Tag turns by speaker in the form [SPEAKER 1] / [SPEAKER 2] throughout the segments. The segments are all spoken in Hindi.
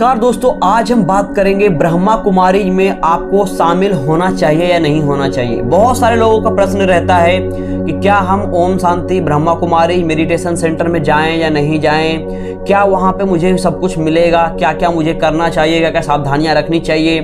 [SPEAKER 1] नमस्कार दोस्तों, आज हम बात करेंगे ब्रह्मा कुमारी में आपको शामिल होना चाहिए या नहीं होना चाहिए। बहुत सारे लोगों का प्रश्न रहता है कि क्या हम ओम शांति ब्रह्मा कुमारी मेडिटेशन सेंटर में जाएं या नहीं जाएं, क्या वहां पे मुझे सब कुछ मिलेगा, क्या क्या मुझे करना चाहिए, क्या क्या सावधानियां रखनी चाहिए,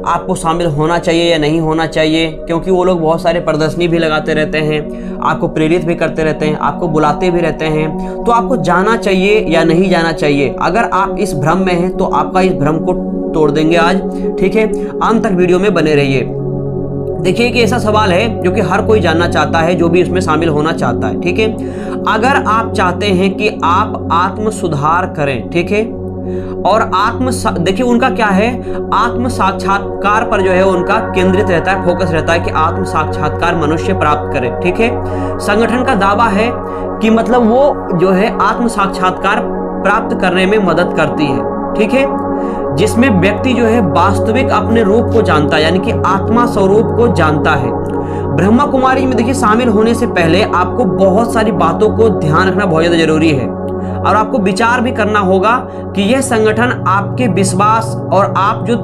[SPEAKER 1] आपको शामिल होना चाहिए या नहीं होना चाहिए। क्योंकि वो लोग बहुत सारे प्रदर्शनी भी लगाते रहते हैं, आपको प्रेरित भी करते रहते हैं, आपको बुलाते भी रहते हैं। तो आपको जाना चाहिए या नहीं जाना चाहिए। अगर आप इस भ्रम में हैं तो आपका इस भ्रम को तोड़ देंगे आज, ठीक है। अंत तक वीडियो में बने रहिए। देखिए कि ऐसा सवाल है जो कि हर कोई जानना चाहता है, जो भी इसमें शामिल होना चाहता है, ठीक है। अगर आप चाहते हैं कि आप आत्म सुधार करें, ठीक है, और देखिए उनका क्या है, आत्म साक्षात्कार पर जो है उनका केंद्रित रहता है, फोकस रहता है कि आत्म साक्षात्कार मनुष्य प्राप्त करे, ठीक है। संगठन का दावा है कि मतलब वो जो है आत्म साक्षात्कार प्राप्त करने में मदद करती है, ठीक है, जिसमें व्यक्ति जो है वास्तविक अपने रूप को जानता है, यानी कि आत्मा स्वरूप को जानता है। ब्रह्मा कुमारी में देखिए शामिल होने से पहले आपको बहुत सारी बातों को ध्यान रखना बहुत ज्यादा जरूरी है, और आपको विचार भी करना होगा कि यह संगठन आपके विश्वास और आप जो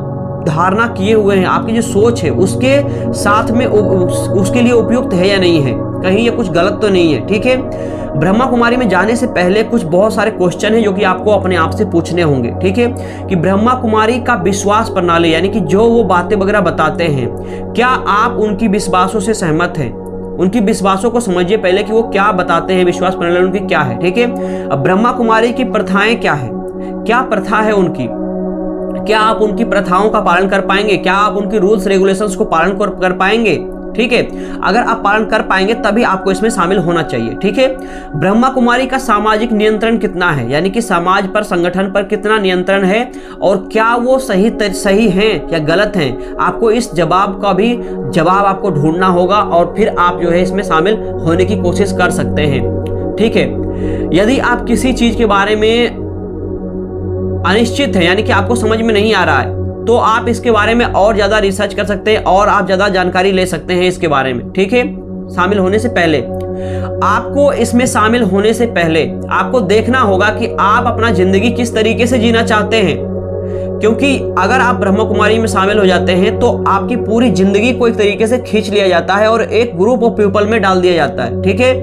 [SPEAKER 1] धारणा किए हुए हैं, आपकी जो सोच है उसके साथ में उसके लिए उपयुक्त है या नहीं है, कहीं ये कुछ गलत तो नहीं है, ठीक है। ब्रह्मा कुमारी में जाने से पहले कुछ बहुत सारे क्वेश्चन हैं जो कि आपको अपने आप से पूछने होंगे, ठीक है, कि ब्रह्मा कुमारी का विश्वास प्रणाली, यानी कि जो वो बातें वगैरह बताते हैं, क्या आप उनकी विश्वासों से सहमत हैं। उनकी विश्वासों को समझिए पहले कि वो क्या बताते हैं, विश्वास प्रणाली उनकी क्या है, ठीक है। अब ब्रह्मा कुमारी की प्रथाएं क्या है, क्या प्रथा है उनकी, क्या आप उनकी प्रथाओं का पालन कर पाएंगे, क्या आप उनकी रूल्स रेगुलेशंस को पालन कर पाएंगे, ठीक है। अगर आप पालन कर पाएंगे तभी आपको इसमें शामिल होना चाहिए, ठीक है। ब्रह्मा कुमारी का सामाजिक नियंत्रण कितना है, यानी कि समाज पर, संगठन पर कितना नियंत्रण है, और क्या वो सही हैं या गलत हैं, आपको इस जवाब का भी जवाब आपको ढूंढना होगा, और फिर आप जो है इसमें शामिल होने की कोशिश कर सकते हैं, ठीक है। यदि आप किसी चीज के बारे में अनिश्चित है, यानी कि आपको समझ में नहीं आ रहा है, तो आप इसके बारे में और ज्यादा रिसर्च कर सकते हैं और आप ज्यादा जानकारी ले सकते हैं इसके बारे में, ठीक है। शामिल होने से पहले आपको, इसमें शामिल होने से पहले आपको देखना होगा कि आप अपना जिंदगी किस तरीके से जीना चाहते हैं, क्योंकि अगर आप ब्रह्मा कुमारी में शामिल हो जाते हैं तो आपकी पूरी जिंदगी को एक तरीके से खींच लिया जाता है और एक ग्रुप ऑफ पीपल में डाल दिया जाता है, ठीक है।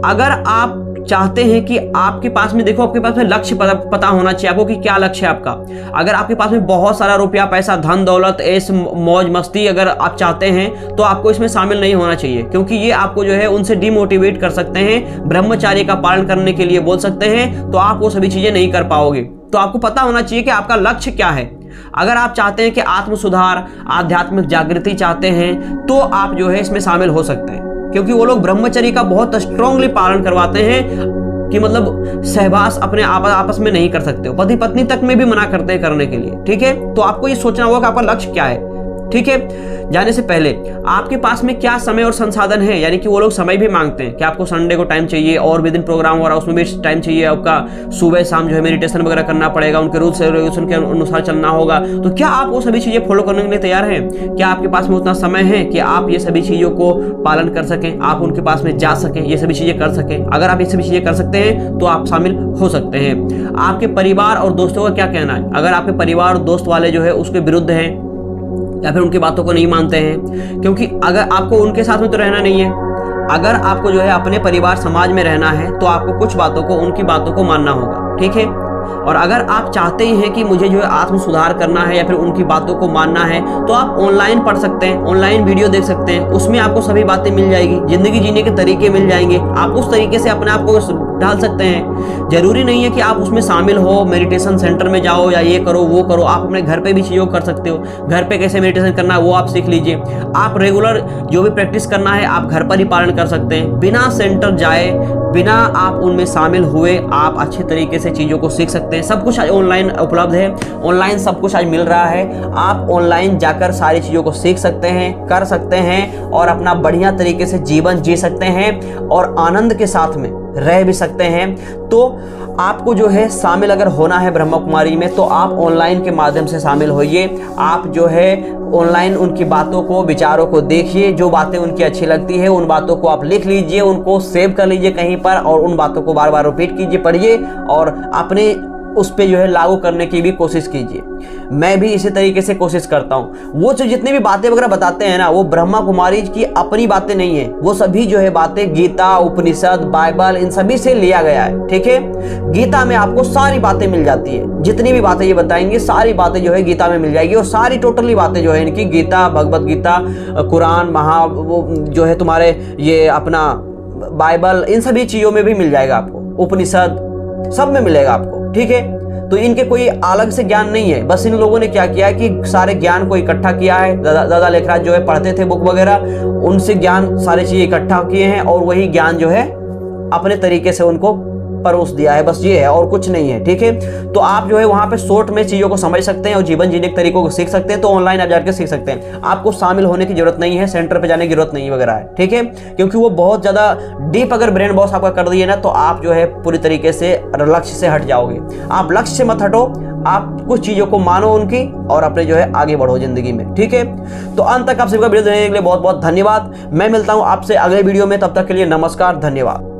[SPEAKER 1] अगर आप चाहते हैं कि आपके पास में, देखो आपके पास में लक्ष्य पता होना चाहिए आपको कि क्या लक्ष्य है आपका। अगर आपके पास में बहुत सारा रुपया, पैसा, धन दौलत, ऐश मौज मस्ती अगर आप चाहते हैं तो आपको इसमें शामिल नहीं होना चाहिए, क्योंकि ये आपको जो है उनसे डिमोटिवेट कर सकते हैं, ब्रह्मचार्य का पालन करने के लिए बोल सकते हैं, तो आप वो सभी चीजें नहीं कर पाओगे। तो आपको पता होना चाहिए कि आपका लक्ष्य क्या है। अगर आप चाहते हैं कि आत्म सुधार, आध्यात्मिक जागृति चाहते हैं तो आप जो है इसमें शामिल हो सकते हैं, क्योंकि वो लोग ब्रह्मचर्य का बहुत स्ट्रांगली पालन करवाते हैं कि मतलब सहवास अपने आपस में नहीं कर सकते हो, पति पत्नी तक में भी मना करते हैं करने के लिए, ठीक है। तो आपको ये सोचना होगा कि आपका लक्ष्य क्या है, ठीक है। जाने से पहले आपके पास में क्या समय और संसाधन है, यानी कि वो लोग समय भी मांगते हैं कि आपको संडे को टाइम चाहिए और भी दिन प्रोग्राम हो रहा है उसमें भी टाइम चाहिए, आपका सुबह शाम जो है मेडिटेशन वगैरह करना पड़ेगा, उनके रूल्स रेगुलेशन के अनुसार चलना होगा। तो क्या आप वो सभी चीजें फॉलो करने के लिए तैयार हैं? क्या आपके पास में उतना समय है कि आप ये सभी चीजों को पालन कर सकें, आप उनके पास में जा सकें, ये सभी चीजें कर सकें? अगर आप ये सभी चीजें कर सकते हैं तो आप शामिल हो सकते हैं। आपके परिवार और दोस्तों का क्या कहना है? अगर आपके परिवार और दोस्त वाले जो है उसके विरुद्ध हैं या फिर उनकी बातों को नहीं मानते हैं, क्योंकि अगर आपको उनके साथ में तो रहना नहीं है, अगर आपको जो है अपने परिवार समाज में रहना है तो आपको कुछ बातों को, उनकी बातों को मानना होगा, ठीक है। और अगर आप चाहते हैं कि मुझे जो है आत्म सुधार करना है या फिर उनकी बातों को मानना है, तो आप ऑनलाइन पढ़ सकते हैं, ऑनलाइन वीडियो देख सकते हैं, उसमें आपको सभी बातें मिल जाएगी, जिंदगी जीने के तरीके मिल जाएंगे, आप उस तरीके से अपने आप को ढाल सकते हैं। जरूरी नहीं है कि आप उसमें शामिल हो, मेडिटेशन सेंटर में जाओ या ये करो वो करो, आप अपने घर पे भी चीज़ों कर सकते हो। घर पे कैसे मेडिटेशन करना है वो आप सीख लीजिए। आप रेगुलर जो भी प्रैक्टिस करना है आप घर पर ही पालन कर सकते हैं, बिना सेंटर जाए, बिना आप उनमें शामिल हुए आप अच्छे तरीके से चीज़ों को सीख सकते हैं। सब कुछ आज ऑनलाइन उपलब्ध है, ऑनलाइन सब कुछ आज मिल रहा है, आप ऑनलाइन जाकर सारी चीज़ों को सीख सकते हैं, कर सकते हैं और अपना बढ़िया तरीके से जीवन जी सकते हैं और आनंद के साथ में रह भी सकते हैं। तो आपको जो है शामिल अगर होना है ब्रह्मा कुमारी में तो आप ऑनलाइन के माध्यम से शामिल होइए। आप जो है ऑनलाइन उनकी बातों को, विचारों को देखिए, जो बातें उनकी अच्छी लगती है उन बातों को आप लिख लीजिए, उनको सेव कर लीजिए कहीं पर और उन बातों को बार बार रिपीट कीजिए, पढ़िए और अपने उस पे जो है लागू करने की भी कोशिश कीजिए। मैं भी इसी तरीके से कोशिश करता हूँ। वो जो जितनी भी बातें वगैरह बताते हैं ना, वो ब्रह्मा कुमारी की अपनी बातें नहीं है, वो सभी जो है बातें गीता, उपनिषद, बाइबल, इन सभी से लिया गया है। ठीक है, गीता में आपको सारी बातें मिल जाती है, जितनी भी बातें ये बताएंगे सारी बातें जो है गीता में मिल जाएगी। और सारी टोटली बातें जो है इनकी गीता, भगवत गीता, कुरान, वो जो है तुम्हारे ये अपना बाइबल, इन सभी चीजों में भी मिल जाएगा आपको, उपनिषद सब में मिलेगा आपको। ठीक है, तो इनके कोई अलग से ज्ञान नहीं है, बस इन लोगों ने क्या किया है कि सारे ज्ञान को इकट्ठा किया है। दादा लेखराज जो है पढ़ते थे बुक वगैरह, उनसे ज्ञान सारी चीजें इकट्ठा किए हैं और वही ज्ञान जो है अपने तरीके से उनको परोस दिया है, बस ये है और कुछ नहीं है। ठीक है, तो आप जो है वहां पे शॉर्ट में चीजों को समझ सकते हैं और जीवन जीने के तरीकों को सीख सकते हैं। तो ऑनलाइन आप जाकर सीख सकते हैं, आपको शामिल होने की जरूरत नहीं है, सेंटर पे जाने की जरूरत नहीं वगैरह है। ठीक है, क्योंकि वो बहुत ज्यादा डीप अगर ब्रेन वॉश आपका कर दिए ना, तो आप जो है पूरी तरीके से लक्ष्य से हट जाओगे। आप लक्ष्य से मत हटो, आप कुछ चीजों को मानो उनकी और अपने जो है आगे बढ़ो जिंदगी में। ठीक है, तो अंत तक आप सभी का वीडियो देखने के लिए बहुत बहुत धन्यवाद। मैं मिलता हूं आपसे अगले वीडियो में, तब तक के लिए नमस्कार, धन्यवाद।